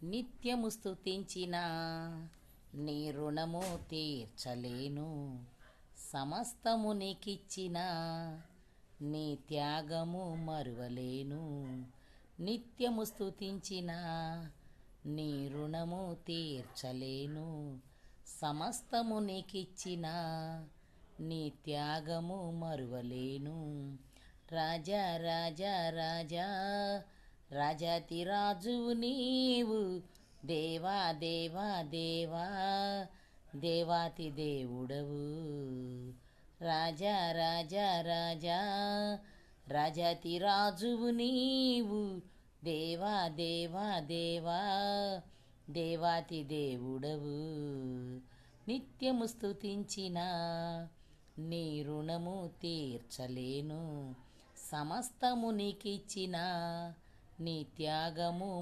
నిత్యము స్తుతించిన నీ రుణము తీర్చలేను. సమస్తము నీకిచ్చిన నీ త్యాగము మరువలేను. నిత్యము స్తుతించిన నీ రుణము తీర్చలేను. సమస్తము నీకిచ్చిన నీ త్యాగము మరువలేను. రాజా రాజా రాజా రాజాతి రాజువు నీవు, దేవా దేవా దేవా దేవాతి దేవుడవు. రాజా రాజా రాజా రాజాతి రాజువు నీవు, దేవా దేవా దేవా దేవాతి దేవుడవు. నిత్యము స్తుతించిన నీ రుణము తీర్చలేను. సమస్తము నీకిచ్చిన నీ త్యాగము